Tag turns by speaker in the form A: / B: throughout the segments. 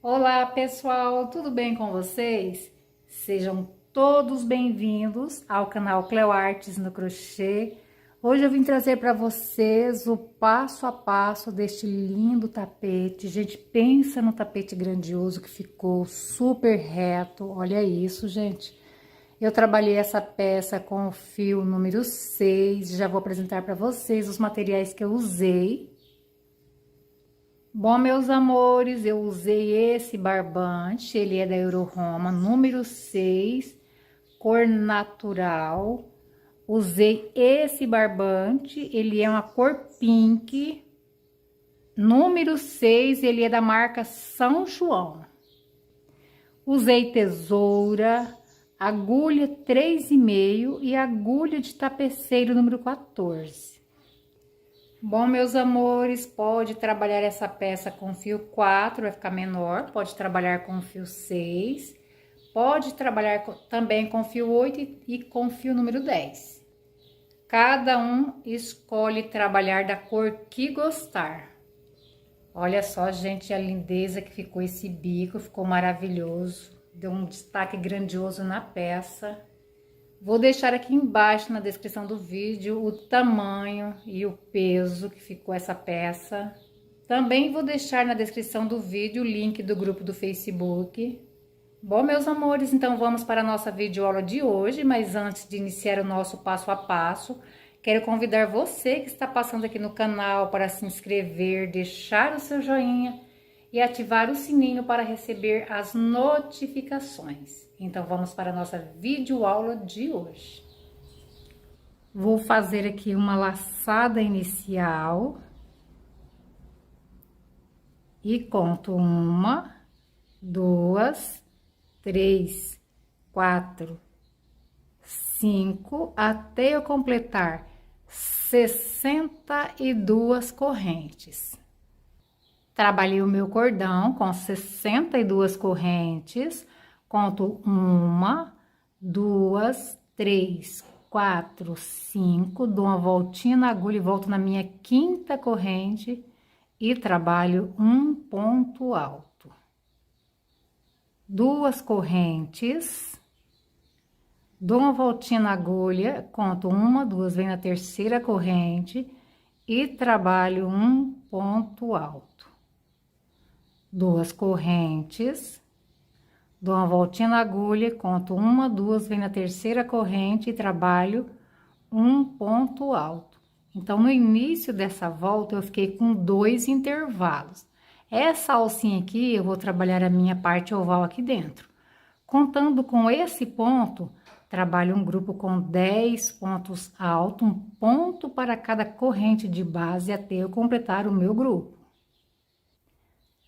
A: Olá pessoal, tudo bem com vocês? Sejam todos bem-vindos ao canal Cleo Artes no Crochê. Hoje eu vim trazer para vocês o passo a passo deste lindo tapete. Gente, pensa no tapete grandioso que ficou super reto. Olha isso, gente. Eu trabalhei essa peça com o fio número 6. Já vou apresentar para vocês os materiais que eu usei. Bom, meus amores, eu usei esse barbante, ele é da Euro-Roma, número 6, cor natural. Usei esse barbante, ele é uma cor pink, número 6, ele é da marca São João. Usei tesoura, agulha 3,5 e agulha de tapeceiro número 14. Bom, meus amores, pode trabalhar essa peça com fio 4, vai ficar menor. Pode trabalhar com fio 6. Pode trabalhar também com fio 8 e com fio número 10. Cada um escolhe trabalhar da cor que gostar. Olha só, gente, a lindeza que ficou esse bico, ficou maravilhoso. Deu um destaque grandioso na peça. Vou deixar aqui embaixo na descrição do vídeo o tamanho e o peso que ficou essa peça. Também vou deixar na descrição do vídeo o link do grupo do Facebook. Bom, meus amores, então vamos para a nossa videoaula de hoje, mas antes de iniciar o nosso passo a passo, quero convidar você que está passando aqui no canal para se inscrever, deixar o seu joinha e ativar o sininho para receber as notificações. Então, vamos para a nossa videoaula de hoje. Vou fazer aqui uma laçada inicial e conto 1, 2, 3, 4, 5, até eu completar 62 correntes. Trabalhei o meu cordão com 62 correntes, conto 1, 2, 3, 4, 5, dou uma voltinha na agulha e volto na minha quinta corrente e trabalho um ponto alto. 2 correntes, dou uma voltinha na agulha, conto 1, 2, venho na terceira corrente e trabalho um ponto alto. 2 correntes, dou uma voltinha na agulha, conto 1, 2, venho na terceira corrente e trabalho um ponto alto. Então, no início dessa volta, eu fiquei com 2 intervalos. Essa alcinha aqui, eu vou trabalhar a minha parte oval aqui dentro. Contando com esse ponto, trabalho um grupo com 10 pontos altos, um ponto para cada corrente de base até eu completar o meu grupo.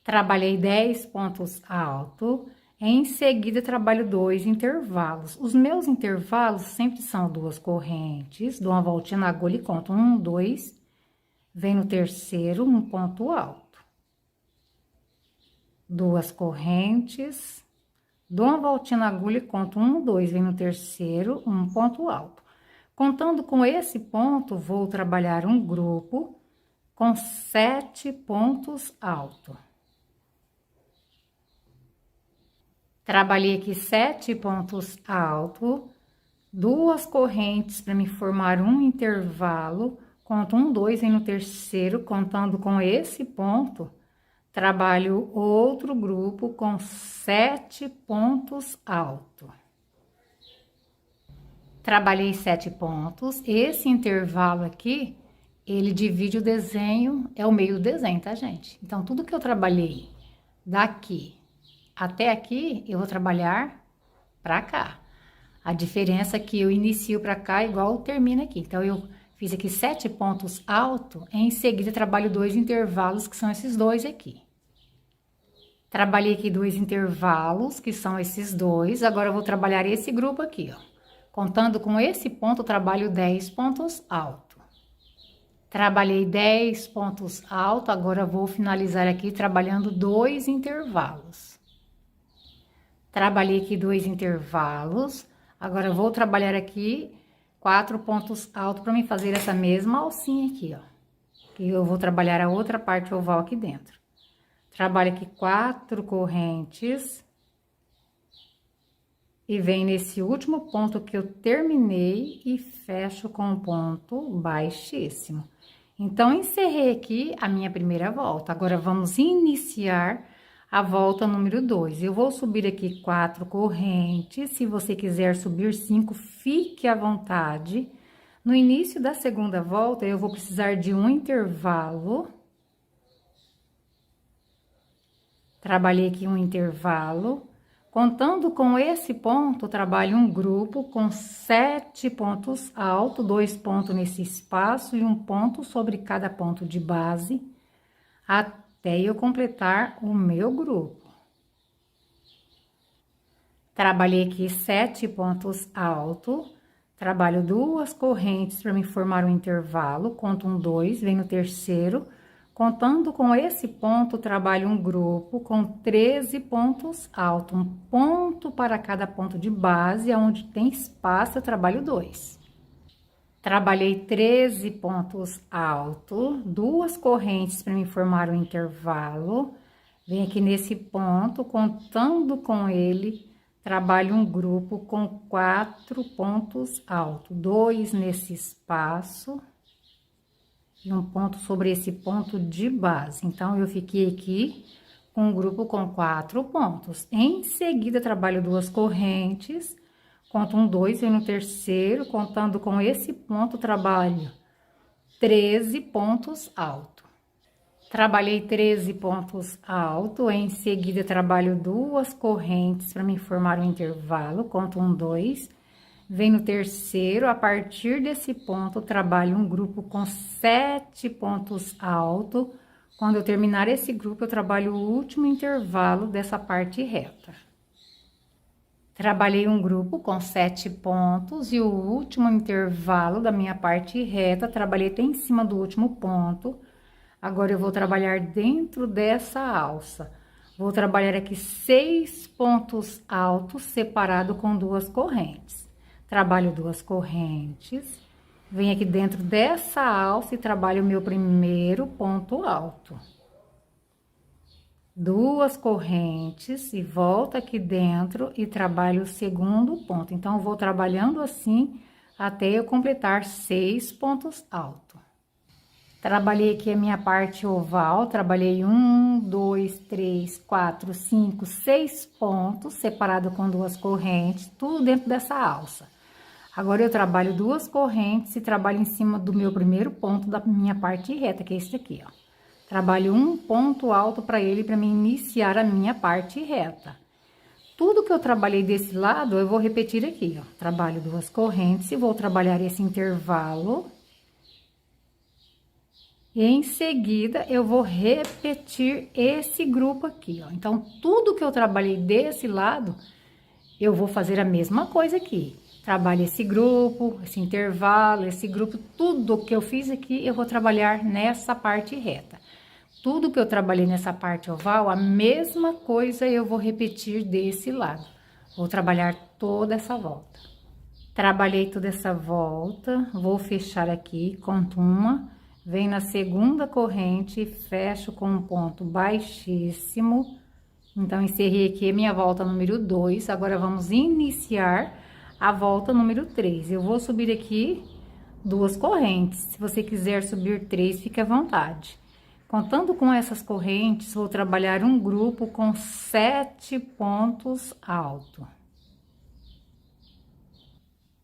A: Trabalhei 10 pontos altos, em seguida trabalho 2 intervalos. Os meus intervalos sempre são 2 correntes, dou uma voltinha na agulha e conto 1, 2, vem no terceiro, um ponto alto. 2 correntes, dou uma voltinha na agulha e conto 1, 2, vem no terceiro, um ponto alto. Contando com esse ponto, vou trabalhar um grupo com 7 pontos altos. Trabalhei aqui 7 pontos altos, 2 correntes para me formar um intervalo, conto 1, 2, vem no terceiro, contando com esse ponto, trabalho outro grupo com 7 pontos altos. Trabalhei 7 pontos, esse intervalo aqui, ele divide o desenho, é o meio do desenho, tá, gente? Então, tudo que eu trabalhei daqui até aqui, eu vou trabalhar pra cá. A diferença é que eu inicio pra cá igual termina aqui. Então, eu fiz aqui 7 pontos altos, em seguida trabalho 2 intervalos, que são esses 2 aqui. Trabalhei aqui 2 intervalos, que são esses 2. Agora, eu vou trabalhar esse grupo aqui, ó. Contando com esse ponto, eu trabalho 10 pontos altos. Trabalhei 10 pontos altos, agora eu vou finalizar aqui trabalhando 2 intervalos. Trabalhei aqui 2 intervalos, agora eu vou trabalhar aqui 4 pontos altos para me fazer essa mesma alcinha aqui, ó. Que eu vou trabalhar a outra parte oval aqui dentro. Trabalho aqui 4 correntes. E vem nesse último ponto que eu terminei e fecho com um ponto baixíssimo. Então, encerrei aqui a minha primeira volta. Agora, vamos iniciar a volta número 2. Eu vou subir aqui 4 correntes. Se você quiser subir 5, fique à vontade. No início da segunda volta, eu vou precisar de um intervalo. Trabalhei aqui um intervalo. Contando com esse ponto, trabalho um grupo com 7 pontos altos, 2 pontos nesse espaço e um ponto sobre cada ponto de base, até eu completar o meu grupo. Trabalhei aqui 7 pontos altos, trabalho 2 correntes para me formar um intervalo, conto um 2, vem no terceiro. Contando com esse ponto, trabalho um grupo com 13 pontos altos, um ponto para cada ponto de base, onde tem espaço eu trabalho 2. Trabalhei 13 pontos altos, 2 correntes para me formar um intervalo. Venho aqui nesse ponto, contando com ele, trabalho um grupo com 4 pontos altos, 2 nesse espaço e um ponto sobre esse ponto de base. Então, eu fiquei aqui com um grupo com 4 pontos. Em seguida, trabalho 2 correntes, conto um 2, venho no terceiro, contando com esse ponto, trabalho 13 pontos altos. Trabalhei 13 pontos altos, em seguida, trabalho 2 correntes para me formar um intervalo, conto um 2, vem no terceiro, a partir desse ponto, trabalho um grupo com 7 pontos altos. Quando eu terminar esse grupo, eu trabalho o último intervalo dessa parte reta. Trabalhei um grupo com 7 pontos e o último intervalo da minha parte reta, trabalhei até em cima do último ponto. Agora, eu vou trabalhar dentro dessa alça. Vou trabalhar aqui 6 pontos altos separado com 2 correntes. Trabalho 2 correntes, venho aqui dentro dessa alça e trabalho o meu primeiro ponto alto. 2 correntes e volto aqui dentro e trabalho o segundo ponto. Então, eu vou trabalhando assim até eu completar 6 pontos altos. Trabalhei aqui a minha parte oval, trabalhei 1, 2, 3, 4, 5, 6 pontos, separado com 2 correntes, tudo dentro dessa alça. Agora, eu trabalho 2 correntes e trabalho em cima do meu primeiro ponto da minha parte reta, que é esse aqui, ó. Trabalho um ponto alto para ele, para me iniciar a minha parte reta. Tudo que eu trabalhei desse lado, eu vou repetir aqui, ó. Trabalho 2 correntes e vou trabalhar esse intervalo. E em seguida, eu vou repetir esse grupo aqui, ó. Então, tudo que eu trabalhei desse lado, eu vou fazer a mesma coisa aqui. Trabalho esse grupo, esse intervalo, esse grupo, tudo que eu fiz aqui, eu vou trabalhar nessa parte reta. Tudo que eu trabalhei nessa parte oval, a mesma coisa eu vou repetir desse lado. Vou trabalhar toda essa volta. Trabalhei toda essa volta, vou fechar aqui, conto uma, venho na segunda corrente, fecho com um ponto baixíssimo. Então, encerrei aqui a minha volta número 2, agora vamos iniciar a volta número 3. Eu vou subir aqui 2 correntes. Se você quiser subir 3, fique à vontade. Contando com essas correntes, vou trabalhar um grupo com 7 pontos altos.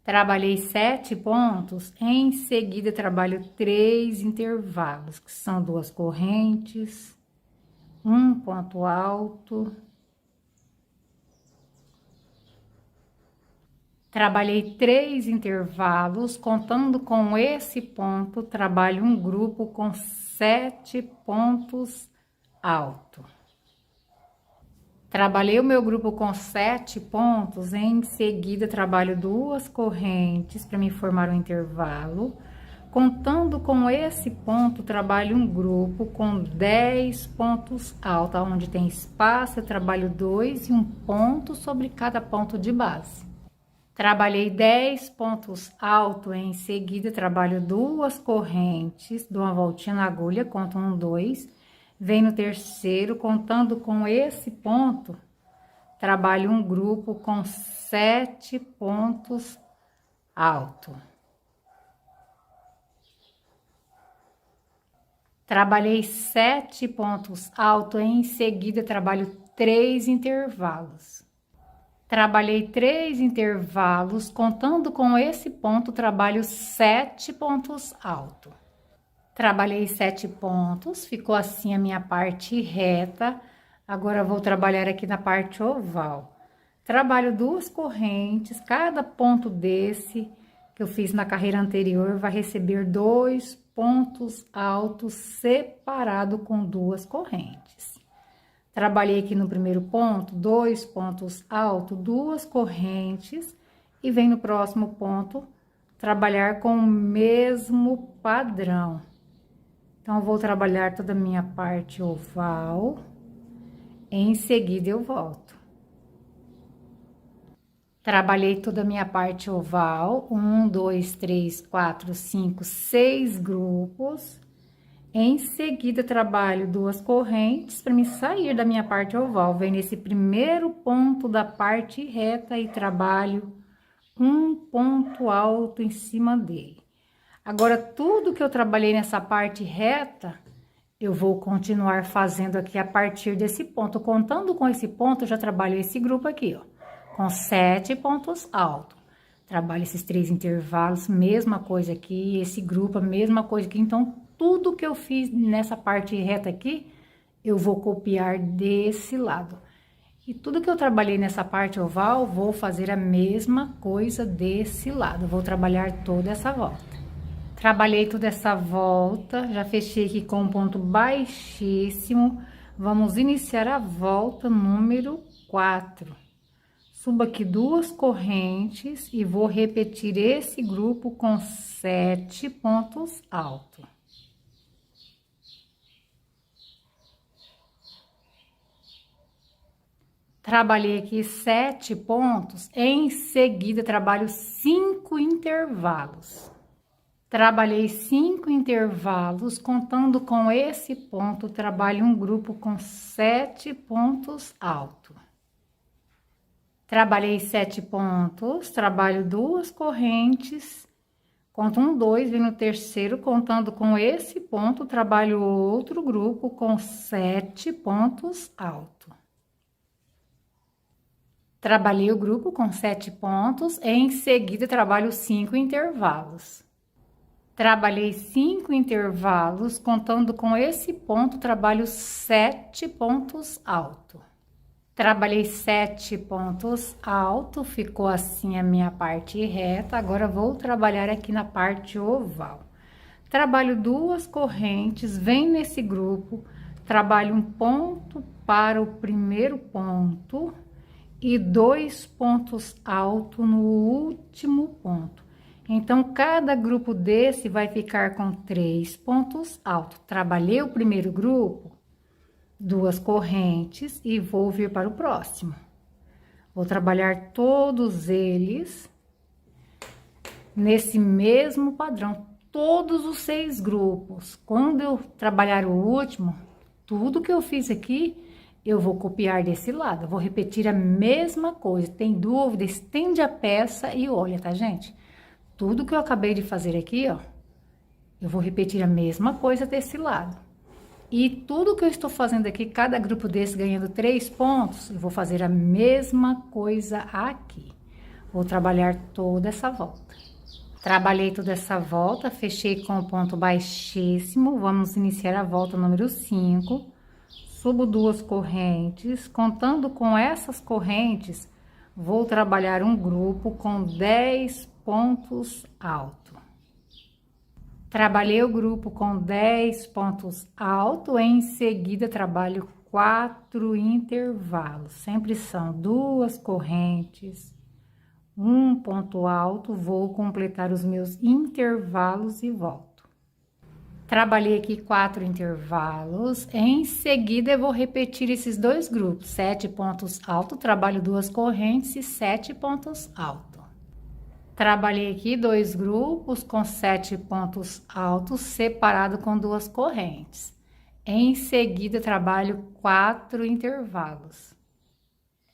A: Trabalhei 7 pontos, em seguida trabalho 3 intervalos, que são 2 correntes, um ponto alto. Trabalhei 3 intervalos, contando com esse ponto, trabalho um grupo com 7 pontos altos. Trabalhei o meu grupo com 7 pontos, em seguida trabalho 2 correntes para me formar um intervalo. Contando com esse ponto, trabalho um grupo com 10 pontos altos, onde tem espaço, eu trabalho 2 e um ponto sobre cada ponto de base. Trabalhei 10 pontos altos, em seguida trabalho 2 correntes, dou uma voltinha na agulha, conto um 2, vem no terceiro, contando com esse ponto, trabalho um grupo com 7 pontos altos. Trabalhei 7 pontos altos, em seguida trabalho 3 intervalos. Trabalhei 3 intervalos, contando com esse ponto, trabalho 7 pontos altos. Trabalhei 7 pontos, ficou assim a minha parte reta. Agora vou trabalhar aqui na parte oval. Trabalho 2 correntes, cada ponto desse que eu fiz na carreira anterior vai receber 2 pontos altos separado com 2 correntes. Trabalhei aqui no primeiro ponto, 2 pontos altos, 2 correntes, e vem no próximo ponto trabalhar com o mesmo padrão. Então, eu vou trabalhar toda a minha parte oval, em seguida eu volto. Trabalhei toda a minha parte oval, 1, 2, 3, 4, 5, 6 grupos. Em seguida, trabalho 2 correntes para me sair da minha parte oval. Venho nesse primeiro ponto da parte reta e trabalho um ponto alto em cima dele. Agora, tudo que eu trabalhei nessa parte reta, eu vou continuar fazendo aqui a partir desse ponto. Contando com esse ponto, eu já trabalho esse grupo aqui, ó, com 7 pontos altos. Trabalho esses 3 intervalos, mesma coisa aqui, esse grupo, a mesma coisa aqui. Então, tudo que eu fiz nessa parte reta aqui, eu vou copiar desse lado. E tudo que eu trabalhei nessa parte oval, vou fazer a mesma coisa desse lado. Vou trabalhar toda essa volta. Trabalhei toda essa volta, já fechei aqui com um ponto baixíssimo. Vamos iniciar a volta número 4. Subo aqui 2 correntes e vou repetir esse grupo com 7 pontos altos. Trabalhei aqui 7 pontos, em seguida trabalho 5 intervalos. Trabalhei 5 intervalos, contando com esse ponto, trabalho um grupo com 7 pontos altos. Trabalhei 7 pontos, trabalho 2 correntes, conto 1, 2, vem no terceiro, contando com esse ponto, trabalho outro grupo com 7 pontos altos. Trabalhei o grupo com 7 pontos, em seguida trabalho 5 intervalos. Trabalhei 5 intervalos, contando com esse ponto, trabalho 7 pontos altos. Trabalhei 7 pontos altos, ficou assim a minha parte reta. Agora, vou trabalhar aqui na parte oval. Trabalho 2 correntes, vem nesse grupo, trabalho um ponto para o primeiro ponto e 2 pontos altos no último ponto. Então, cada grupo desse vai ficar com 3 pontos altos. Trabalhei o primeiro grupo, 2 correntes e vou vir para o próximo. Vou trabalhar todos eles nesse mesmo padrão, todos os 6 grupos. Quando eu trabalhar o último, tudo que eu fiz aqui, eu vou copiar desse lado. Eu vou repetir a mesma coisa. Tem dúvida? Estende a peça e olha, tá, gente? Tudo que eu acabei de fazer aqui, ó, eu vou repetir a mesma coisa desse lado. E tudo que eu estou fazendo aqui, cada grupo desse ganhando 3 pontos, eu vou fazer a mesma coisa aqui. Vou trabalhar toda essa volta. Trabalhei toda essa volta, fechei com o ponto baixíssimo. Vamos iniciar a volta número 5. Subo 2 correntes. Contando com essas correntes, vou trabalhar um grupo com 10 pontos altos. Trabalhei o grupo com 10 pontos altos, em seguida trabalho 4 intervalos. Sempre são 2 correntes, um ponto alto, vou completar os meus intervalos e volto. Trabalhei aqui 4 intervalos, em seguida eu vou repetir esses 2 grupos, 7 pontos altos, trabalho 2 correntes e 7 pontos altos. Trabalhei aqui 2 grupos com 7 pontos altos, separado com 2 correntes. Em seguida, trabalho 4 intervalos.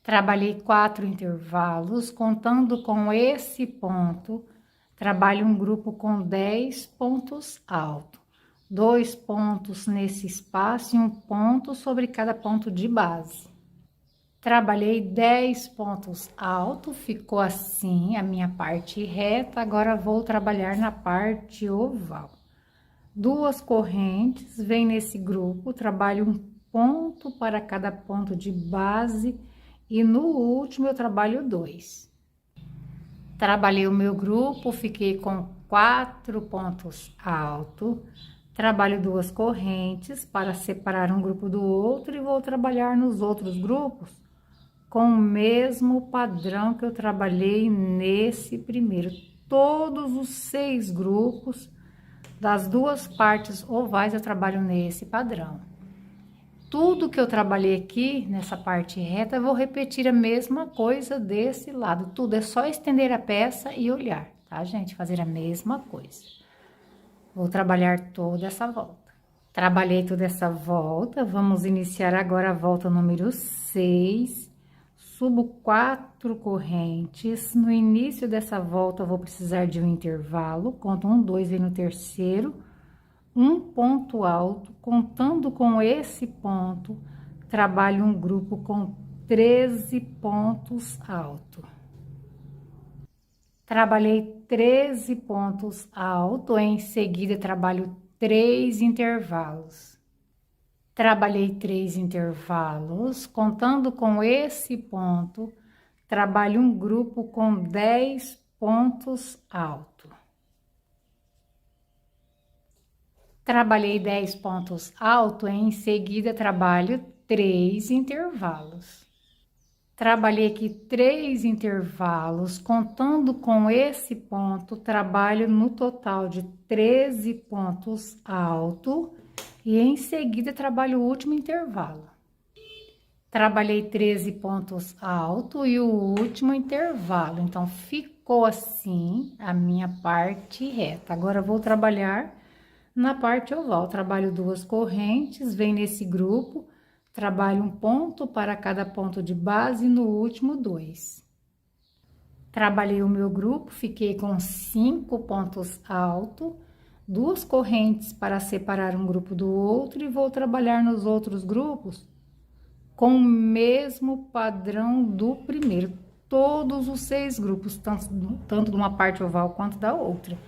A: Trabalhei 4 intervalos, contando com esse ponto, trabalho um grupo com 10 pontos altos. 2 pontos nesse espaço e um ponto sobre cada ponto de base. Trabalhei 10 pontos altos, ficou assim a minha parte reta. Agora vou trabalhar na parte oval. 2 correntes, vem nesse grupo, trabalho um ponto para cada ponto de base e no último eu trabalho 2. Trabalhei o meu grupo, fiquei com 4 pontos altos. Trabalho 2 correntes para separar um grupo do outro e vou trabalhar nos outros grupos com o mesmo padrão que eu trabalhei nesse primeiro. Todos os 6 grupos das 2 partes ovais eu trabalho nesse padrão. Tudo que eu trabalhei aqui nessa parte reta, eu vou repetir a mesma coisa desse lado. Tudo é só estender a peça e olhar, tá, gente? Fazer a mesma coisa. Vou trabalhar toda essa volta. Trabalhei toda essa volta, vamos iniciar agora a volta número 6. Subo 4 correntes. No início dessa volta, eu vou precisar de um intervalo. Conto 1, 2, vem no terceiro. Um ponto alto. Contando com esse ponto, trabalho um grupo com 13 pontos altos. Trabalhei 13 pontos altos, em seguida trabalho 3 intervalos. Trabalhei 3 intervalos, contando com esse ponto, trabalho um grupo com 10 pontos altos. Trabalhei 10 pontos altos, em seguida trabalho 3 intervalos. Trabalhei aqui 3 intervalos, contando com esse ponto, trabalho no total de 13 pontos altos e em seguida trabalho o último intervalo. Trabalhei 13 pontos altos e o último intervalo, então ficou assim a minha parte reta. Agora vou trabalhar na parte oval, trabalho 2 correntes, vem nesse grupo. Trabalho um ponto para cada ponto de base e no último 2. Trabalhei o meu grupo, fiquei com 5 pontos altos, 2 correntes para separar um grupo do outro e vou trabalhar nos outros grupos com o mesmo padrão do primeiro. Todos os 6 grupos, tanto de uma parte oval quanto da outra.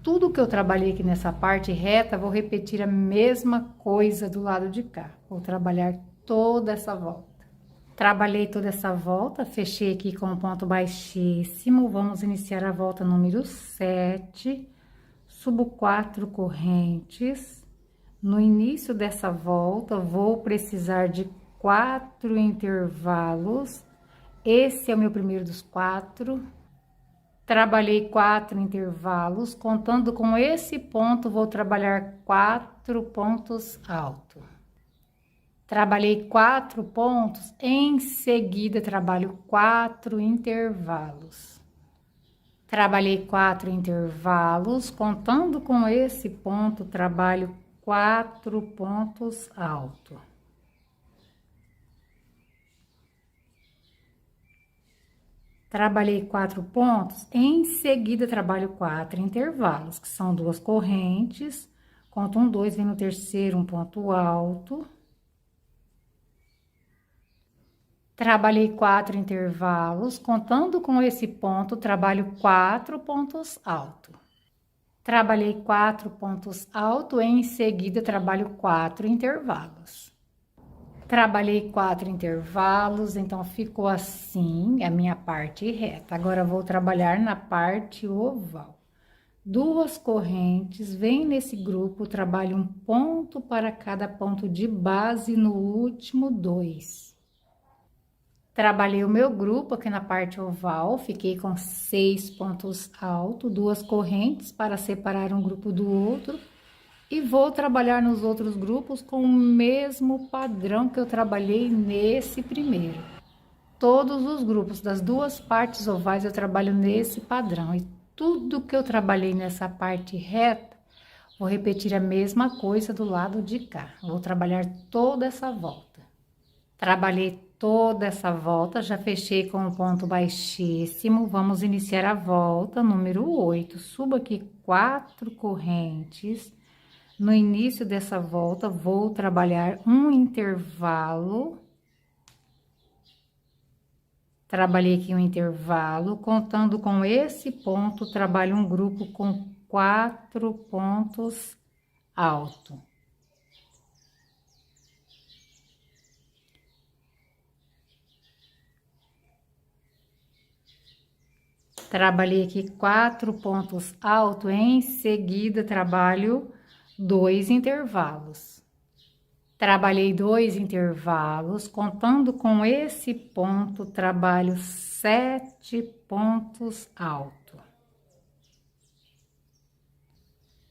A: Tudo que eu trabalhei aqui nessa parte reta, vou repetir a mesma coisa do lado de cá. Vou trabalhar toda essa volta. Trabalhei toda essa volta, fechei aqui com um ponto baixíssimo. Vamos iniciar a volta número 7. Subo 4 correntes. No início dessa volta, vou precisar de 4 intervalos. Esse é o meu primeiro dos 4. Trabalhei 4 intervalos, contando com esse ponto, vou trabalhar 4 pontos altos. Trabalhei 4 pontos, em seguida trabalho 4 intervalos. Trabalhei 4 intervalos, contando com esse ponto, trabalho 4 pontos altos. Trabalhei 4 pontos, em seguida trabalho 4 intervalos, que são 2 correntes, conto 1, 2, vem no terceiro um ponto alto. Trabalhei 4 intervalos, contando com esse ponto, trabalho 4 pontos altos. Trabalhei 4 pontos altos, em seguida trabalho 4 intervalos. Trabalhei 4 intervalos, então ficou assim a minha parte reta. Agora vou trabalhar na parte oval. 2 correntes, vem nesse grupo, trabalho um ponto para cada ponto de base no último 2. Trabalhei o meu grupo aqui na parte oval, fiquei com 6 pontos altos, 2 correntes para separar um grupo do outro. E vou trabalhar nos outros grupos com o mesmo padrão que eu trabalhei nesse primeiro. Todos os grupos das 2 partes ovais eu trabalho nesse padrão. E tudo que eu trabalhei nessa parte reta, Vou repetir a mesma coisa do lado de cá. Vou trabalhar toda essa volta. Trabalhei toda essa volta, já fechei com um ponto baixíssimo. Vamos iniciar a volta número 8. Subo aqui 4 correntes. No início dessa volta, vou trabalhar um intervalo. Trabalhei aqui um intervalo, contando com esse ponto, trabalho um grupo com 4 pontos altos. Trabalhei aqui 4 pontos altos, em seguida trabalho 2 intervalos. Trabalhei 2 intervalos, contando com esse ponto, trabalho 7 pontos altos.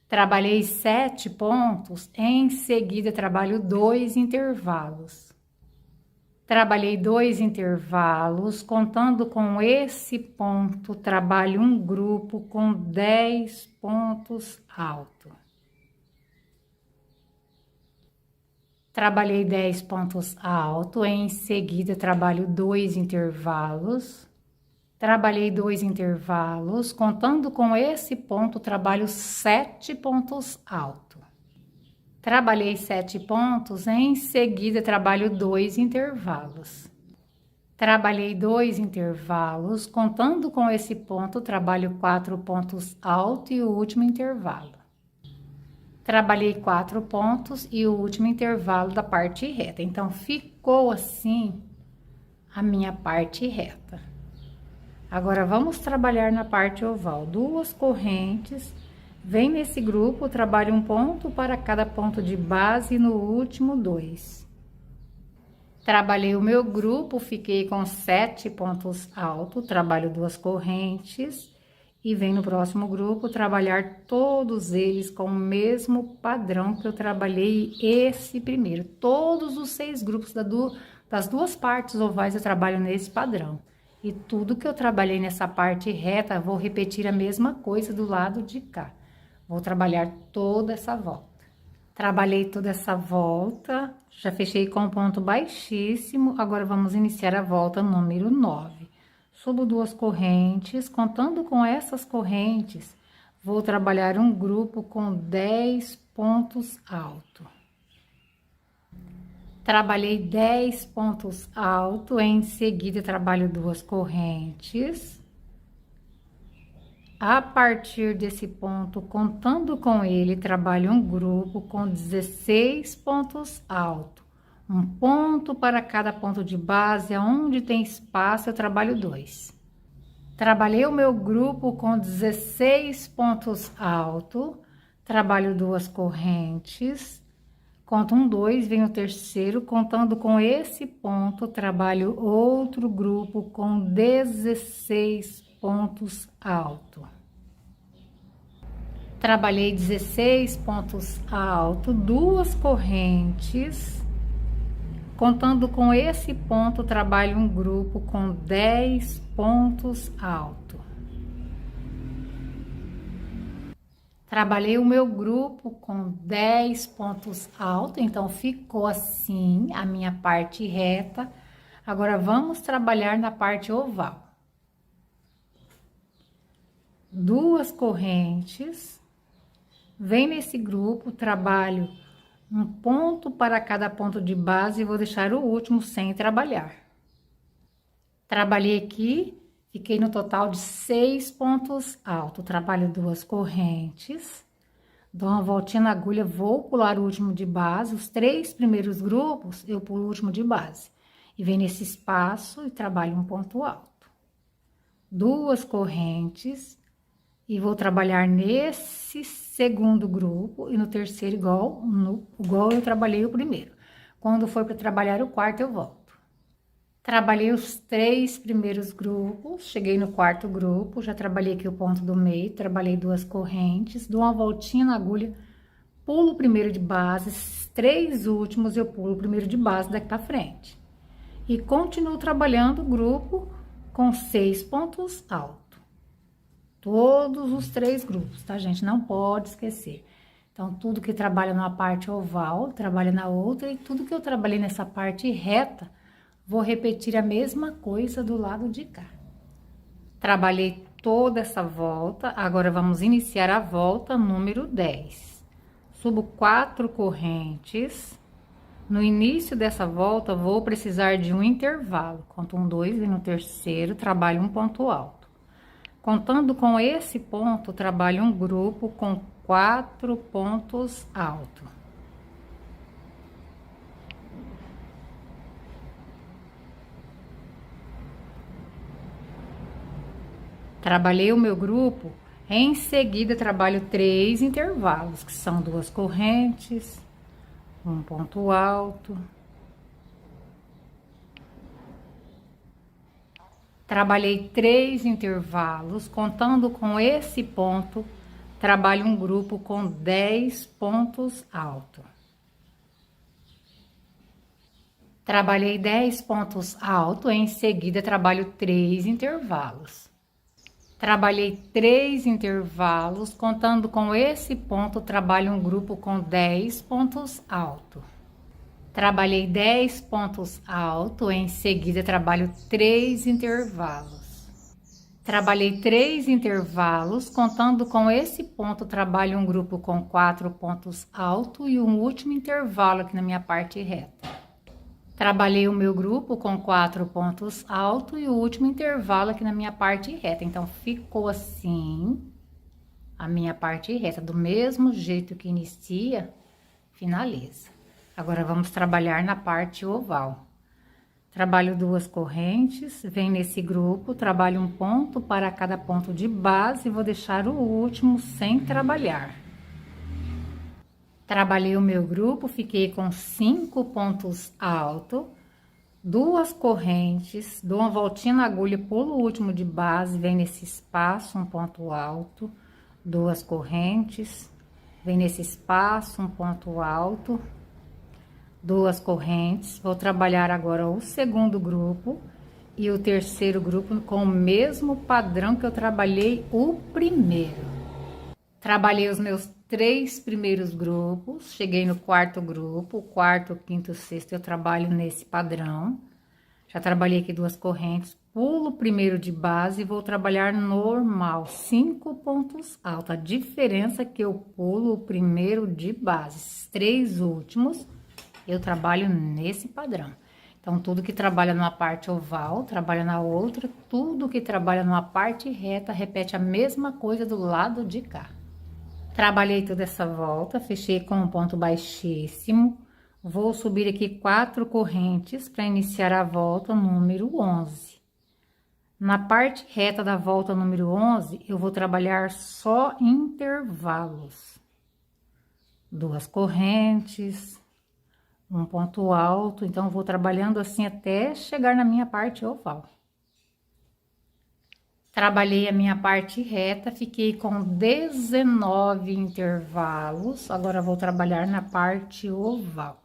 A: Trabalhei 7 pontos, em seguida trabalho 2 intervalos. Trabalhei 2 intervalos, contando com esse ponto, trabalho um grupo com 10 pontos altos. Trabalhei 10 pontos altos, em seguida trabalho 2 intervalos. Trabalhei 2 intervalos, contando com esse ponto, trabalho 7 pontos altos. Trabalhei 7 pontos, em seguida trabalho 2 intervalos. Trabalhei 2 intervalos, contando com esse ponto, trabalho 4 pontos altos e o último intervalo. Trabalhei 4 pontos e o último intervalo da parte reta. Então, ficou assim a minha parte reta. Agora, vamos trabalhar na parte oval. 2 correntes, vem nesse grupo, trabalho um ponto para cada ponto de base e no último 2. Trabalhei o meu grupo, fiquei com 7 pontos altos, trabalho 2 correntes. E vem no próximo grupo trabalhar todos eles com o mesmo padrão que eu trabalhei esse primeiro. Todos os 6 grupos das 2 partes ovais eu trabalho nesse padrão. E tudo que eu trabalhei nessa parte reta, vou repetir a mesma coisa do lado de cá. Vou trabalhar toda essa volta. Trabalhei toda essa volta, já fechei com um ponto baixíssimo. Agora, vamos iniciar a volta número 9. Subo 2 correntes, contando com essas correntes, vou trabalhar um grupo com 10 pontos altos. Trabalhei 10 pontos altos, em seguida trabalho 2 correntes. A partir desse ponto, contando com ele, trabalho um grupo com 16 pontos altos. Um ponto para cada ponto de base, onde tem espaço eu trabalho 2. Trabalhei o meu grupo com 16 pontos altos, trabalho 2 correntes, conto um 2, vem o terceiro, contando com esse ponto, trabalho outro grupo com 16 pontos altos. Trabalhei 16 pontos altos, 2 correntes. Contando com esse ponto, trabalho um grupo com 10 pontos altos. Trabalhei o meu grupo com 10 pontos altos, então ficou assim a minha parte reta. Agora, vamos trabalhar na parte oval. 2 correntes, vem nesse grupo, trabalho um ponto para cada ponto de base e vou deixar o último sem trabalhar. Trabalhei aqui, fiquei no total de 6 pontos altos. Trabalho 2 correntes, dou uma voltinha na agulha, vou pular o último de base. Os 3 primeiros grupos, eu pulo o último de base. E venho nesse espaço e trabalho um ponto alto. 2 correntes, e vou trabalhar nesse segundo grupo e no terceiro igual eu trabalhei o primeiro. Quando for para trabalhar o quarto, eu volto. Trabalhei os 3 primeiros grupos, cheguei no 4º grupo, já trabalhei aqui o ponto do meio, trabalhei 2 correntes, dou uma voltinha na agulha, pulo o primeiro de base, esses 3 últimos eu pulo o primeiro de base daqui para frente. E continuo trabalhando o grupo com 6 pontos altos. Todos os 3 grupos, tá, gente? Não pode esquecer. Então, tudo que trabalha numa parte oval, trabalha na outra, e tudo que eu trabalhei nessa parte reta, vou repetir a mesma coisa do lado de cá. Trabalhei toda essa volta, agora vamos iniciar a volta número 10. Subo 4 correntes. No início dessa volta, vou precisar de um intervalo. Conto 1, 2, e no terceiro, trabalho um ponto alto. Contando com esse ponto, trabalho um grupo com 4 pontos altos. Trabalhei o meu grupo, em seguida trabalho 3 intervalos, que são 2 correntes, um ponto alto. Trabalhei 3 intervalos, contando com esse ponto, trabalho um grupo com 10 pontos altos. Trabalhei 10 pontos altos, em seguida trabalho 3 intervalos. Trabalhei 3 intervalos, contando com esse ponto, trabalho um grupo com 10 pontos altos. Trabalhei 10 pontos altos, em seguida trabalho 3 intervalos. Trabalhei 3 intervalos, contando com esse ponto, trabalho um grupo com 4 pontos altos e um último intervalo aqui na minha parte reta. Trabalhei o meu grupo com 4 pontos altos e o último intervalo aqui na minha parte reta. Então, ficou assim a minha parte reta. Do mesmo jeito que inicia, finaliza. Agora, vamos trabalhar na parte oval. Trabalho 2 correntes, venho nesse grupo, trabalho um ponto para cada ponto de base e vou deixar o último sem trabalhar. Trabalhei o meu grupo, fiquei com 5 pontos altos, 2 correntes, dou uma voltinha na agulha, pulo o último de base, vem nesse espaço, um ponto alto, 2 correntes, vem nesse espaço, um ponto alto, 2 correntes. Vou trabalhar agora o segundo grupo e o terceiro grupo com o mesmo padrão que eu trabalhei o primeiro. Trabalhei os meus 3 primeiros grupos, cheguei no 4º grupo, o 4º, 5º, 6º, eu trabalho nesse padrão. Já trabalhei aqui 2 correntes, pulo o primeiro de base e vou trabalhar normal, 5 pontos altos. A diferença é que eu pulo o primeiro de base, esses 3 últimos, eu trabalho nesse padrão. Então, tudo que trabalha numa parte oval, trabalha na outra, tudo que trabalha numa parte reta, repete a mesma coisa do lado de cá. Trabalhei toda essa volta, fechei com um ponto baixíssimo. Vou subir aqui 4 correntes para iniciar a volta número 11. Na parte reta da volta número 11, eu vou trabalhar só intervalos. 2 correntes, um ponto alto, então vou trabalhando assim até chegar na minha parte oval. Trabalhei a minha parte reta, fiquei com 19 intervalos. Agora, vou trabalhar na parte oval.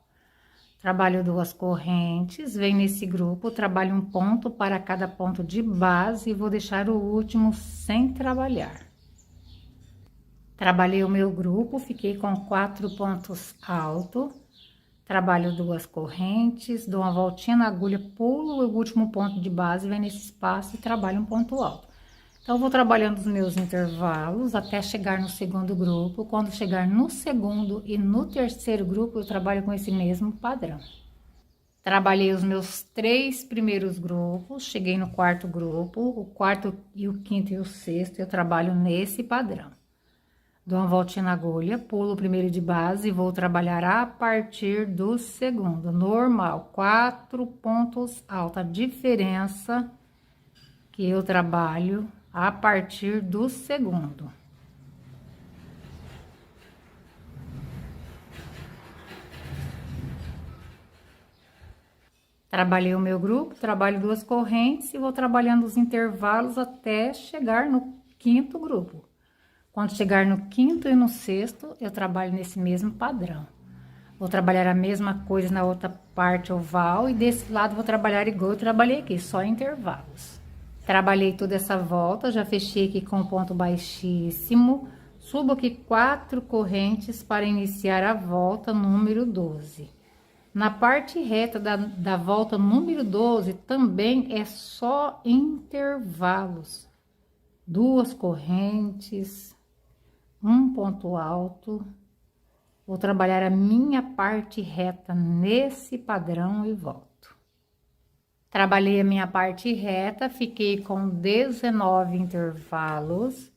A: Trabalho 2 correntes, venho nesse grupo, trabalho um ponto para cada ponto de base e vou deixar o último sem trabalhar. Trabalhei o meu grupo, fiquei com 4 pontos altos. Trabalho 2 correntes, dou uma voltinha na agulha, pulo o último ponto de base, venho nesse espaço e trabalho um ponto alto. Então, vou trabalhando os meus intervalos até chegar no segundo grupo. Quando chegar no segundo e no terceiro grupo, eu trabalho com esse mesmo padrão. Trabalhei os meus 3 primeiros grupos, cheguei no 4º grupo, o 4º e o 5º e o 6º, eu trabalho nesse padrão. Dou uma voltinha na agulha, pulo o primeiro de base e vou trabalhar a partir do segundo. Normal, 4 pontos altos. A diferença que eu trabalho a partir do segundo. Trabalhei o meu grupo, trabalho 2 correntes e vou trabalhando os intervalos até chegar no 5º grupo. Quando chegar no 5º e no 6º, eu trabalho nesse mesmo padrão. Vou trabalhar a mesma coisa na outra parte oval e desse lado vou trabalhar igual eu trabalhei aqui, só intervalos. Trabalhei toda essa volta, já fechei aqui com ponto baixíssimo, Subo aqui 4 correntes para iniciar a volta número 12. Na parte reta da volta número 12, também é só intervalos. 2 correntes, um ponto alto. Vou trabalhar a minha parte reta nesse padrão e volto. Trabalhei a minha parte reta, fiquei com 19 intervalos.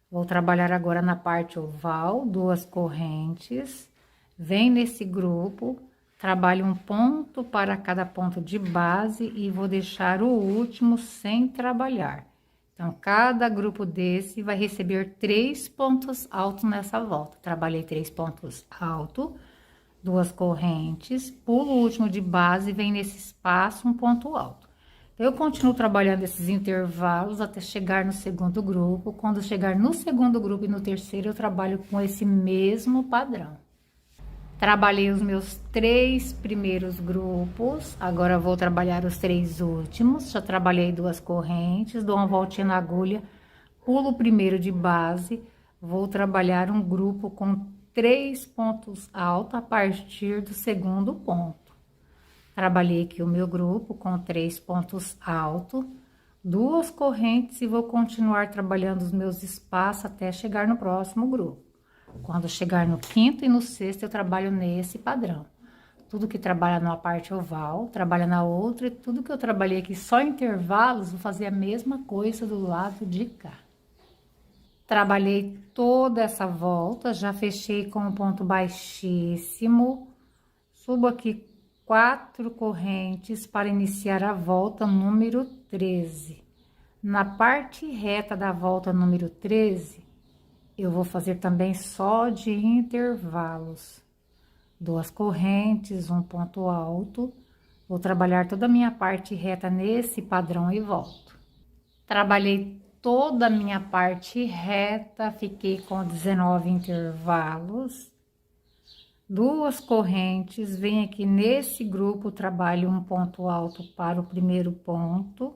A: Vou trabalhar agora na parte oval, 2 correntes. Vem nesse grupo, trabalho um ponto para cada ponto de base e vou deixar o último sem trabalhar. Então, cada grupo desse vai receber 3 pontos altos nessa volta. Trabalhei 3 pontos altos, 2 correntes, pulo o último de base, vem nesse espaço um ponto alto. Então, eu continuo trabalhando esses intervalos até chegar no segundo grupo. Quando chegar no segundo grupo e no terceiro, eu trabalho com esse mesmo padrão. Trabalhei os meus 3 primeiros grupos, agora vou trabalhar os 3 últimos. Já trabalhei 2 correntes, dou uma voltinha na agulha, pulo o primeiro de base, vou trabalhar um grupo com 3 pontos altos a partir do segundo ponto. Trabalhei aqui o meu grupo com 3 pontos altos, 2 correntes e vou continuar trabalhando os meus espaços até chegar no próximo grupo. Quando chegar no quinto e no sexto, eu trabalho nesse padrão. Tudo que trabalha numa parte oval, trabalha na outra, e tudo que eu trabalhei aqui só em intervalos, vou fazer a mesma coisa do lado de cá. Trabalhei toda essa volta, já fechei com um ponto baixíssimo. Subo aqui 4 correntes para iniciar a volta número 13. Na parte reta da volta número 13, eu vou fazer também só de intervalos. 2 correntes, um ponto alto. Vou trabalhar toda a minha parte reta nesse padrão e volto. Trabalhei toda a minha parte reta, fiquei com 19 intervalos. 2 correntes, venho aqui nesse grupo, trabalho um ponto alto para o primeiro ponto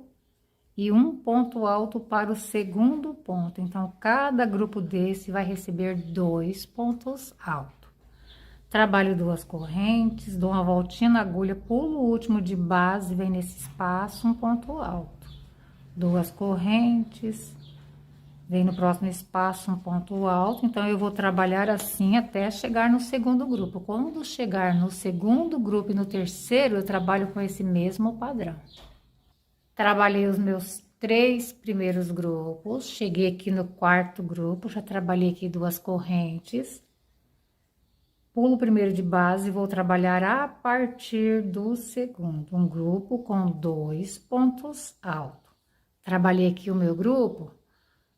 A: e um ponto alto para o segundo ponto. Então, cada grupo desse vai receber 2 pontos altos. Trabalho 2 correntes, dou uma voltinha na agulha, pulo o último de base, vem nesse espaço, um ponto alto. 2 correntes, vem no próximo espaço, um ponto alto. Então, eu vou trabalhar assim até chegar no segundo grupo. Quando chegar no segundo grupo e no terceiro, eu trabalho com esse mesmo padrão. Trabalhei os meus 3 primeiros grupos, cheguei aqui no 4º grupo, já trabalhei aqui 2 correntes. Pulo o primeiro de base e vou trabalhar a partir do segundo, um grupo com 2 pontos altos. Trabalhei aqui o meu grupo,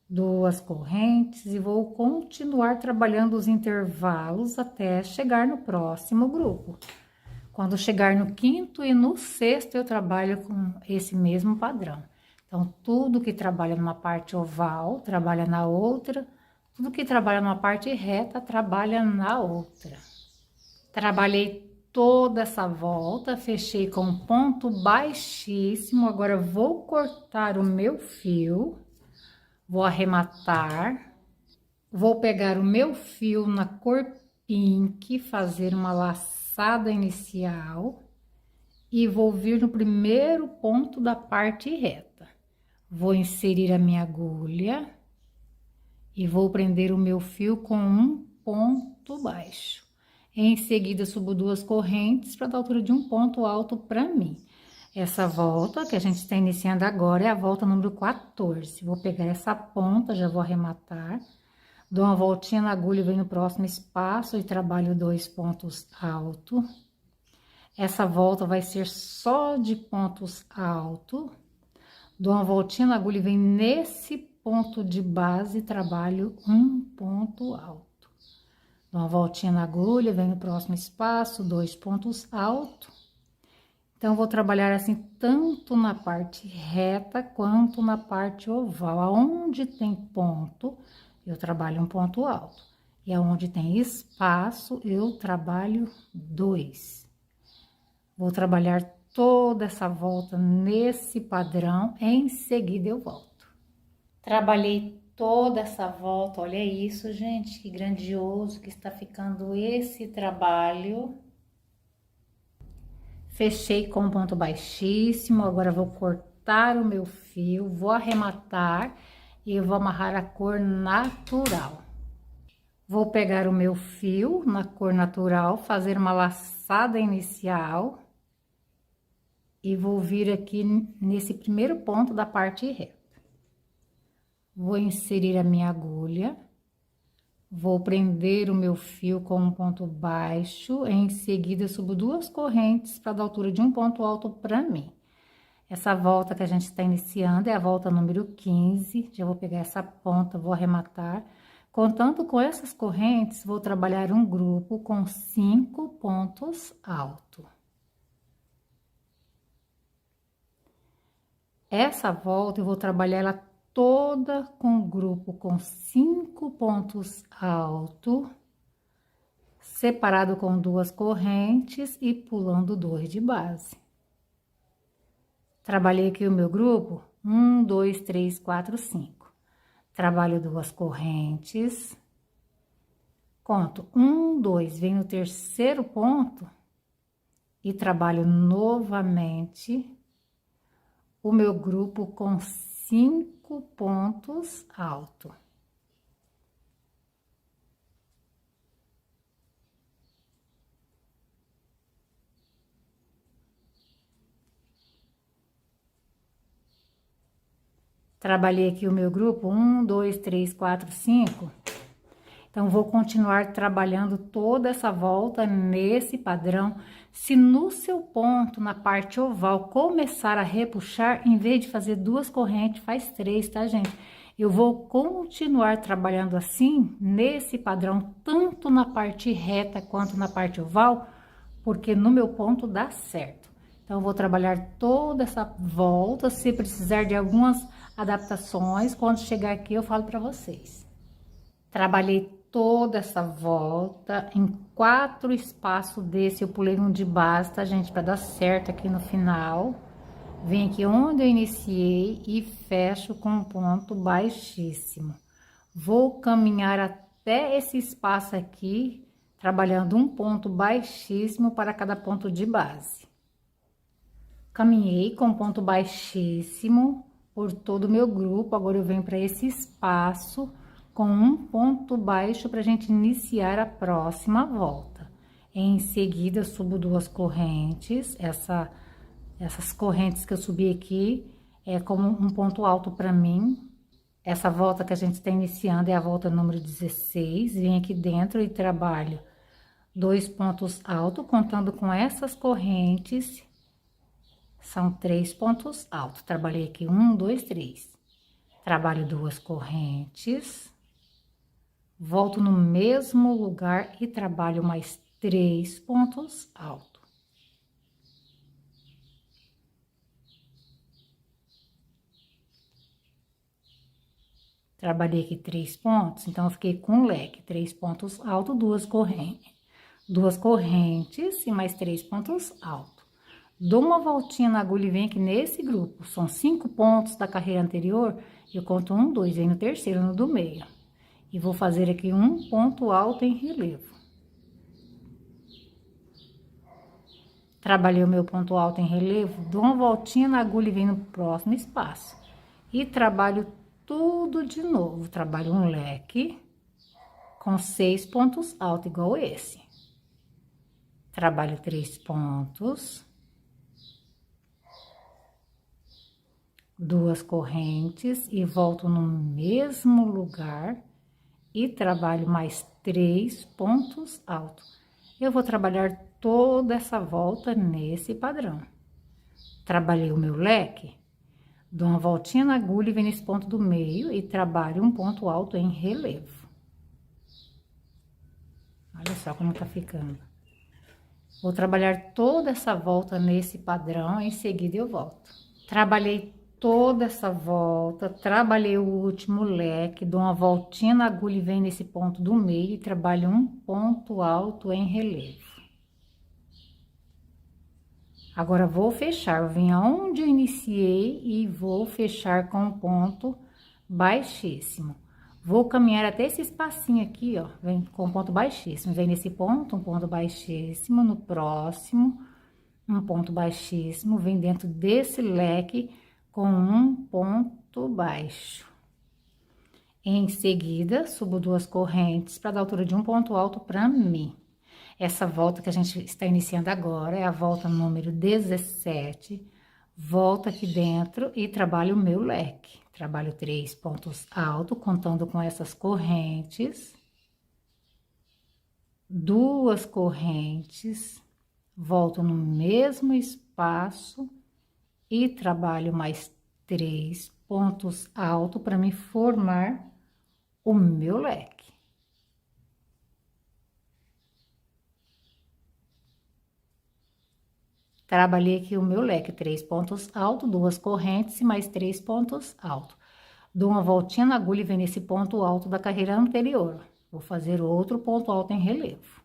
A: 2 correntes e vou continuar trabalhando os intervalos até chegar no próximo grupo. Quando chegar no 5º e no 6º, eu trabalho com esse mesmo padrão. Então, tudo que trabalha numa parte oval, trabalha na outra. Tudo que trabalha numa parte reta, trabalha na outra. Trabalhei toda essa volta, fechei com um ponto baixíssimo. Agora, vou cortar o meu fio, vou arrematar. Vou pegar o meu fio na cor pink, fazer uma laçada inicial e vou vir no primeiro ponto da parte reta. Vou inserir a minha agulha e vou prender o meu fio com um ponto baixo. Em seguida, subo 2 correntes para dar altura de um ponto alto para mim. Essa volta que a gente está iniciando agora é a volta número 14. Vou pegar essa ponta, já vou arrematar. Dou uma voltinha na agulha, venho no próximo espaço e trabalho 2 pontos altos. Essa volta vai ser só de pontos altos. Dou uma voltinha na agulha e venho nesse ponto de base e trabalho um ponto alto. Dou uma voltinha na agulha, venho no próximo espaço, 2 pontos altos. Então, vou trabalhar assim tanto na parte reta quanto na parte oval. Aonde tem ponto, eu trabalho um ponto alto. E aonde tem espaço, eu trabalho 2. Vou trabalhar toda essa volta nesse padrão, em seguida eu volto. Trabalhei toda essa volta. Olha isso, gente, que grandioso que está ficando esse trabalho. Fechei com um ponto baixíssimo, agora vou cortar o meu fio, vou arrematar e vou amarrar a cor natural. Vou pegar o meu fio na cor natural, fazer uma laçada inicial e vou vir aqui nesse primeiro ponto da parte reta. Vou inserir a minha agulha, vou prender o meu fio com um ponto baixo, em seguida subo 2 correntes para dar altura de um ponto alto para mim. Essa volta que a gente está iniciando é a volta número 15, já vou pegar essa ponta, vou arrematar. Contando com essas correntes, vou trabalhar um grupo com 5 pontos altos. Essa volta eu vou trabalhar ela toda com grupo com 5 pontos altos, separado com 2 correntes e pulando 2 de base. Trabalhei aqui o meu grupo, 1, 2, 3, 4, 5. Trabalho 2 correntes, conto 1, 2, venho no terceiro ponto e trabalho novamente o meu grupo com 5 pontos altos. Trabalhei aqui o meu grupo, 1, 2, 3, 4, 5. Então, vou continuar trabalhando toda essa volta nesse padrão. Se no seu ponto, na parte oval, começar a repuxar, em vez de fazer 2 correntes, faz 3, tá, gente? Eu vou continuar trabalhando assim, nesse padrão, tanto na parte reta quanto na parte oval, porque no meu ponto dá certo. Então, eu vou trabalhar toda essa volta, se precisar de algumas adaptações, quando chegar aqui eu falo para vocês. Trabalhei toda essa volta em 4 espaços desse, eu pulei um de base, tá, gente, para dar certo aqui no final. Venho aqui onde eu iniciei e fecho com um ponto baixíssimo. Vou caminhar até esse espaço aqui, trabalhando um ponto baixíssimo para cada ponto de base. Caminhei com ponto baixíssimo por todo o meu grupo, agora eu venho para esse espaço com um ponto baixo para a gente iniciar a próxima volta. Em seguida, subo 2 correntes, essas correntes que eu subi aqui é como um ponto alto para mim. Essa volta que a gente está iniciando é a volta número 16, venho aqui dentro e trabalho 2 pontos altos, contando com essas correntes. São 3 pontos altos. Trabalhei aqui 1, 2, 3. Trabalho 2 correntes. Volto no mesmo lugar e trabalho mais 3 pontos altos. Trabalhei aqui 3 pontos, então eu fiquei com um leque, 3 pontos altos, 2 correntes. 2 correntes e mais 3 pontos altos. Dou uma voltinha na agulha e venho aqui nesse grupo. São 5 pontos da carreira anterior. Eu conto 1, 2, venho no terceiro, no do meio. E vou fazer aqui um ponto alto em relevo. Trabalhei o meu ponto alto em relevo, dou uma voltinha na agulha e venho no próximo espaço. E trabalho tudo de novo. Trabalho um leque com 6 pontos altos, igual esse. Trabalho 3 pontos. 2 correntes e volto no mesmo lugar e trabalho mais 3 pontos altos. Eu vou trabalhar toda essa volta nesse padrão. Trabalhei o meu leque, dou uma voltinha na agulha e venho nesse ponto do meio e trabalho um ponto alto em relevo. Olha só como tá ficando. Vou trabalhar toda essa volta nesse padrão, em seguida eu volto. Trabalhei toda essa volta, trabalhei o último leque, dou uma voltinha na agulha e venho nesse ponto do meio e trabalho um ponto alto em relevo. Agora, vou fechar, eu venho aonde eu iniciei e vou fechar com um ponto baixíssimo. Vou caminhar até esse espacinho aqui, ó, vem com ponto baixíssimo. Vem nesse ponto, um ponto baixíssimo, no próximo, um ponto baixíssimo, vem dentro desse leque com um ponto baixo. Em seguida, subo 2 correntes para dar altura de um ponto alto para mim. Essa volta que a gente está iniciando agora é a volta número 17. Volto aqui dentro e trabalho o meu leque. Trabalho 3 pontos altos, contando com essas correntes. 2 correntes. Volto no mesmo espaço e trabalho mais 3 pontos altos para me formar o meu leque. Trabalhei aqui o meu leque, 3 pontos altos, 2 correntes e mais 3 pontos altos. Dou uma voltinha na agulha e venho nesse ponto alto da carreira anterior. Vou fazer outro ponto alto em relevo.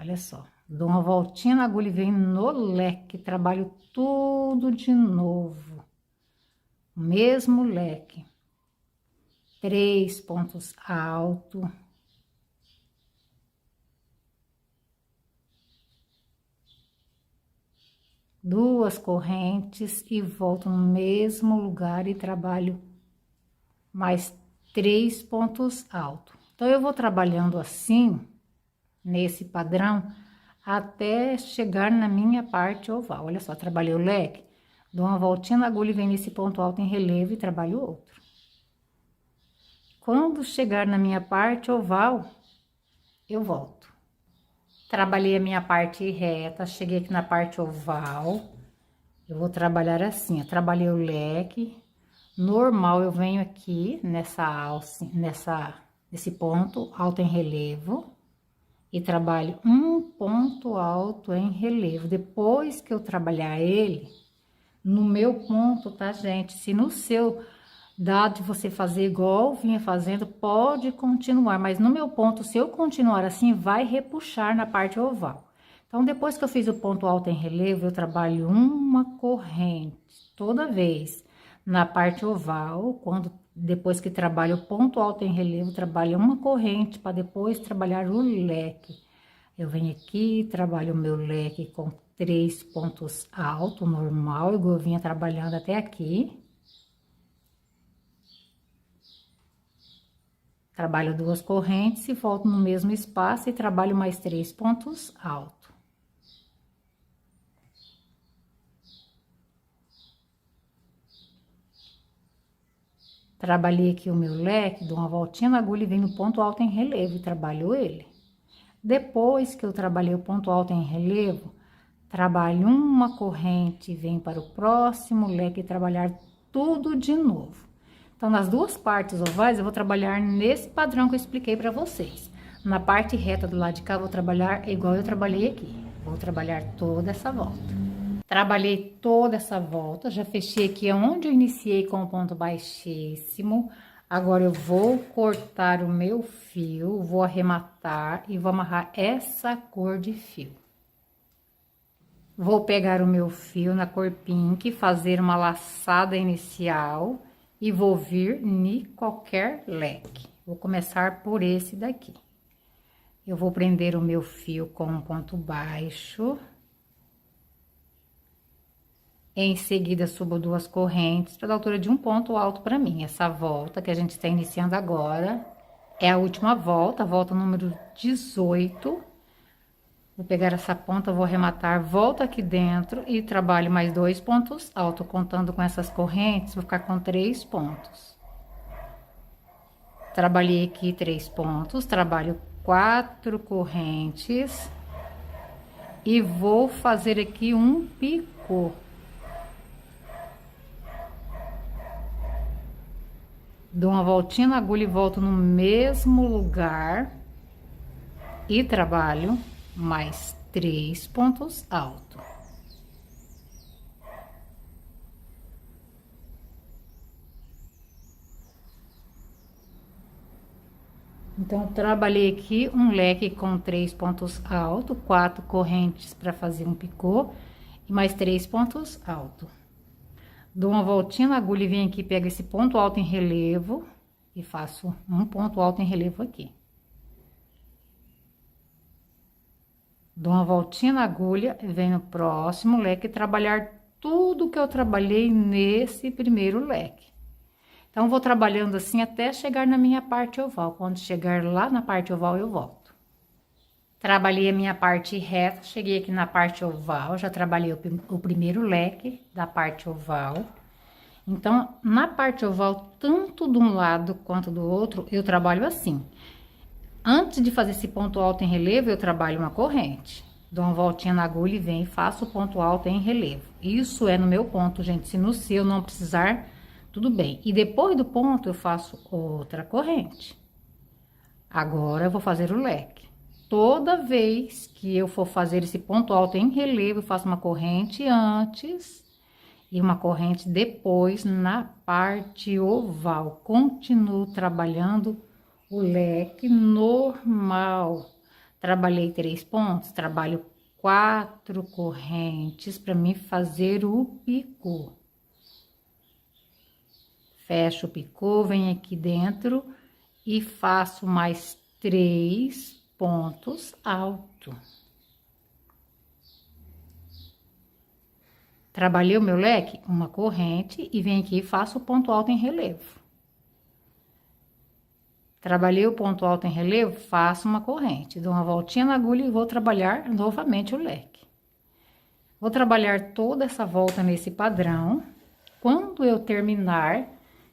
A: Olha só, dou uma voltinha na agulha e venho no leque, trabalho tudo de novo. Mesmo leque. 3 pontos altos. 2 correntes e volto no mesmo lugar e trabalho mais 3 pontos altos. Então, eu vou trabalhando assim, nesse padrão, até chegar na minha parte oval. Olha só, trabalhei o leque, dou uma voltinha na agulha e venho nesse ponto alto em relevo e trabalho outro. Quando chegar na minha parte oval, eu volto. Trabalhei a minha parte reta, cheguei aqui na parte oval. Eu vou trabalhar assim, ó, trabalhei o leque. Normal, eu venho aqui nessa alça, nesse ponto alto em relevo. E trabalho um ponto alto em relevo. Depois que eu trabalhar ele, no meu ponto, tá, gente? Se no seu dá de você fazer igual vinha fazendo, pode continuar, mas no meu ponto, se eu continuar assim, vai repuxar na parte oval. Então, depois que eu fiz o ponto alto em relevo, eu trabalho uma corrente toda vez na parte oval. Depois que trabalho o ponto alto em relevo, trabalho uma corrente para depois trabalhar o leque. Eu venho aqui, trabalho o meu leque com 3 pontos altos, normal, igual eu vinha trabalhando até aqui. Trabalho 2 correntes e volto no mesmo espaço e trabalho mais 3 pontos altos. Trabalhei aqui o meu leque, dou uma voltinha na agulha e venho no ponto alto em relevo e trabalho ele. Depois que eu trabalhei o ponto alto em relevo, trabalho uma corrente e venho para o próximo leque e trabalhar tudo de novo. Então, nas 2 partes ovais, eu vou trabalhar nesse padrão que eu expliquei para vocês. Na parte reta do lado de cá, eu vou trabalhar igual eu trabalhei aqui. Vou trabalhar toda essa volta. Trabalhei toda essa volta, já fechei aqui onde eu iniciei com o ponto baixíssimo. Agora, eu vou cortar o meu fio, vou arrematar e vou amarrar essa cor de fio. Vou pegar o meu fio na cor pink, fazer uma laçada inicial e vou vir em qualquer leque. Vou começar por esse daqui. Eu vou prender o meu fio com um ponto baixo. Em seguida, subo 2 correntes para dar altura de um ponto alto para mim. Essa volta que a gente está iniciando agora é a última volta, a volta número 18. Vou pegar essa ponta, vou arrematar, volto aqui dentro e trabalho mais 2 pontos altos. Contando com essas correntes, vou ficar com 3 pontos. Trabalhei aqui 3 pontos, trabalho 4 correntes e vou fazer aqui um picô. Dou uma voltinha na agulha e volto no mesmo lugar e trabalho mais 3 pontos altos. Então, trabalhei aqui um leque com 3 pontos altos, 4 correntes para fazer um picô e mais 3 pontos altos. Dou uma voltinha na agulha e venho aqui, pego esse ponto alto em relevo e faço um ponto alto em relevo aqui. Dou uma voltinha na agulha e venho no próximo leque trabalhar tudo que eu trabalhei nesse primeiro leque. Então, vou trabalhando assim até chegar na minha parte oval. Quando chegar lá na parte oval, eu volto. Trabalhei a minha parte reta, cheguei aqui na parte oval, já trabalhei o primeiro leque da parte oval. Então, na parte oval, tanto de um lado quanto do outro, eu trabalho assim. Antes de fazer esse ponto alto em relevo, eu trabalho uma corrente. Dou uma voltinha na agulha e venho e faço o ponto alto em relevo. Isso é no meu ponto, gente. Se no seu não precisar, tudo bem. E depois do ponto, eu faço outra corrente. Agora, eu vou fazer o leque. Toda vez que eu for fazer esse ponto alto em relevo, eu faço uma corrente antes e uma corrente depois na parte oval. Continuo trabalhando o leque normal. Trabalhei 3 pontos, trabalho 4 correntes para mim fazer o picô. Fecho o picô, venho aqui dentro e faço mais 3 pontos altos. Trabalhei o meu leque, uma corrente e venho aqui e faço o ponto alto em relevo. Trabalhei o ponto alto em relevo, faço uma corrente, dou uma voltinha na agulha e vou trabalhar novamente o leque. Vou trabalhar toda essa volta nesse padrão. Quando eu terminar,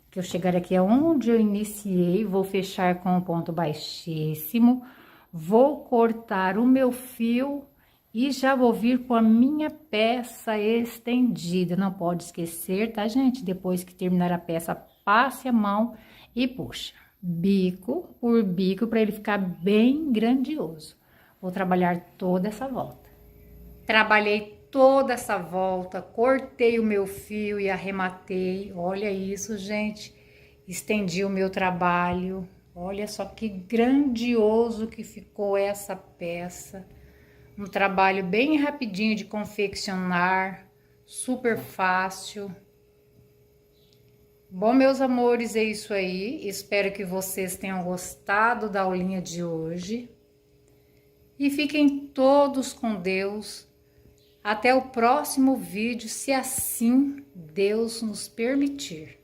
A: que eu chegar aqui aonde eu iniciei, vou fechar com um ponto baixíssimo, vou cortar o meu fio e já vou vir com a minha peça estendida. Não pode esquecer, tá, gente? Depois que terminar a peça, passe a mão e puxa. Bico por bico, para ele ficar bem grandioso. Vou trabalhar toda essa volta. Trabalhei toda essa volta, cortei o meu fio e arrematei. Olha isso, gente. Estendi o meu trabalho. Olha só que grandioso que ficou essa peça. Um trabalho bem rapidinho de confeccionar, super fácil. Bom, meus amores, é isso aí. Espero que vocês tenham gostado da aulinha de hoje. E fiquem todos com Deus. Até o próximo vídeo, se assim Deus nos permitir.